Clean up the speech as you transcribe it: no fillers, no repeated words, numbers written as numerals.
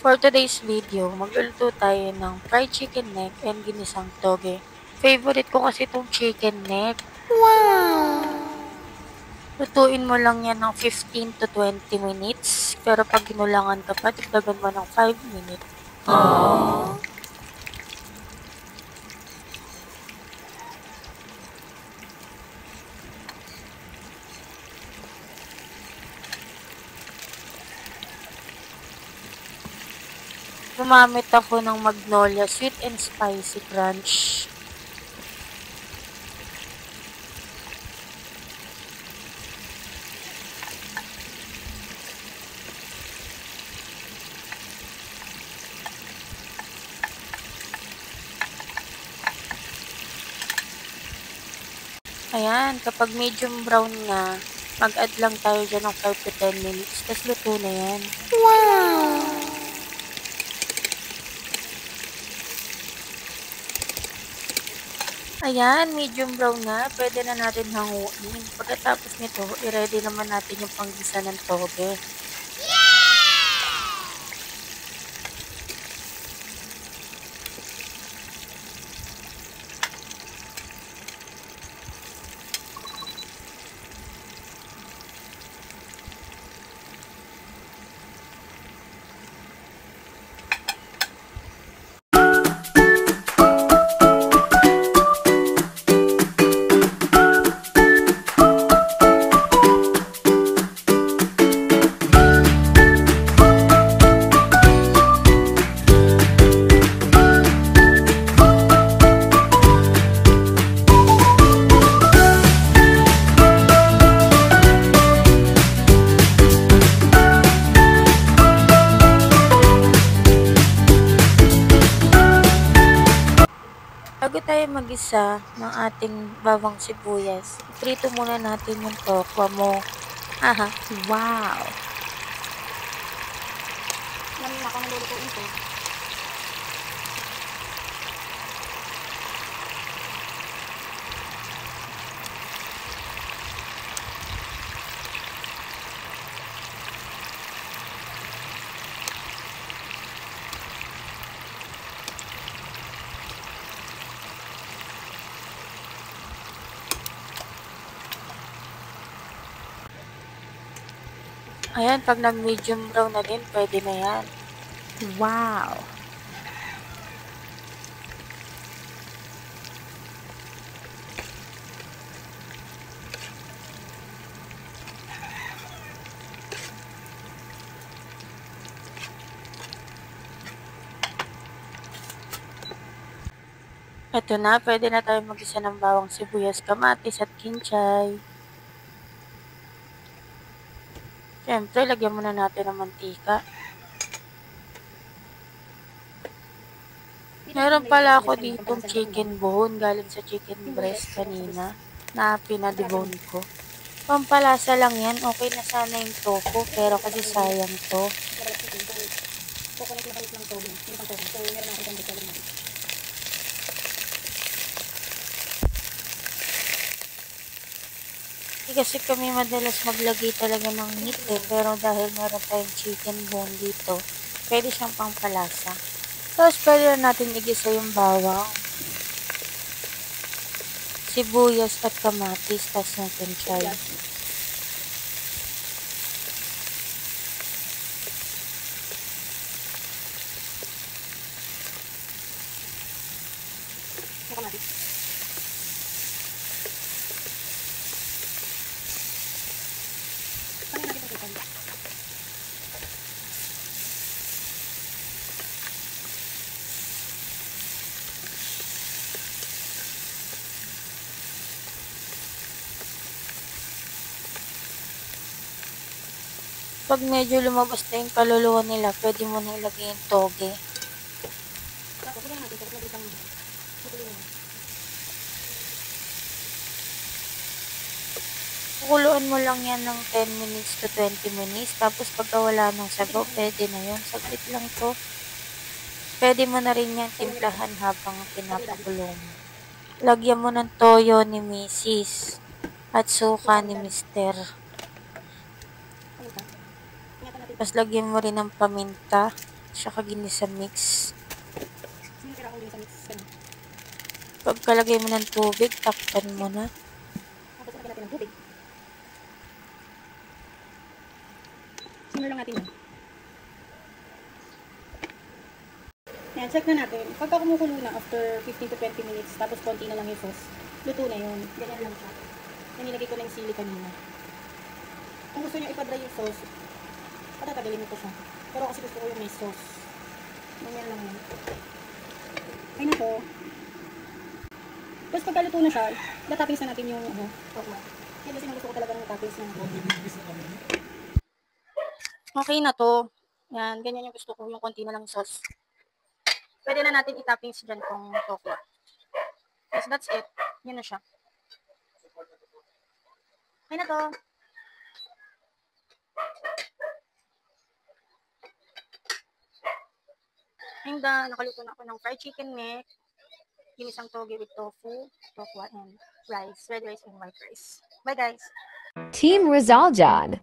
For today's video, magluluto tayo ng fried chicken neck and ginisang toge. Favorite ko kasi itong chicken neck. Wow! Lutuin mo lang yan ng 15 to 20 minutes. Pero pag ginulangan ka pa, dagdagan mo ng 5 minutes. Aww. Gumamit ako ng Magnolia Sweet and Spicy Crunch. Ayan, kapag medium brown na, mag-add lang tayo dyan ng 5 to 10 minutes. Tapos luto na yan. Wow! Ayan, medium brown na. Pwede na natin hanguin. Pagkatapos nito, i-ready naman natin yung panggisa ng toge. Bago tayo mag-isa ng ating bawang sibuyas, prito muna natin yung tokwa mo. Aha, wow! Namin ako nalulutuin ko. Ayan, pag nag-medium brown na din, pwede na yan. Wow! Ito na, pwede na tayo mag-isa ng bawang sibuyas, kamatis at kinchay. Siyempre, lagyan muna natin ng mantika. Meron pala ako ditong chicken bone galing sa chicken breast kanina na pinadebone ko. Pampalasa lang yan, okay na sana yung tofu, pero kasi sayang to. Kasi kami madalas maglagay talaga ng meat pero dahil meron tayong chicken bone dito, pwede siyang pampalasa. Tapos pwede na natin igisa yung bawang, sibuyas at kamatis, tapos ng kinchay. Pag medyo lumabas na yung kaluluwa nila, pwede mo na ilagay yung toge. Kukuluan mo lang yan ng 10 minutes to 20 minutes. Tapos pagka wala ng sabaw, pwede na yun. Saglit lang to. Pwede mo na rin yan timplahan habang pinapakulo mo. Lagyan mo ng toyo ni Mrs. at suka ni Mr. Tapos lagyan mo rin ng paminta. Tsaka ginisa mix. Sino tira akong din sa mix? Ganun. Pagkalagay mo ng tubig, takpan mo na. Tapos lagyan natin ng tubig. Simmer lang natin yan. Ayan, check na natin. Pagka kumukulo na after 15 to 20 minutes, tapos konti na lang yung sauce, luto na yun. Ganyan lang siya. Yan, nilagay ko na yung sili kanina. Kung gusto nyo ipa-dry yung sauce, patatagalin mo po siya. Pero kasi gusto ko yung may sauce. Ganyan lang yun. Ay na to. Tapos pagka luto na siya, natapis na natin yung okra. Yan kasi gusto ko talaga ng toppings na okay na to. Yan, ganyan yung gusto ko, yung konti na lang sauce. Pwede na natin i-toppings dyan kung tokwa. Yes, that's it. Yun na siya. Okay na to. And nakaluto na ako ng fried chicken neck, ginisang toge with tofu, tokwa, and rice. Red rice and white rice. Bye guys! Team Rizal John.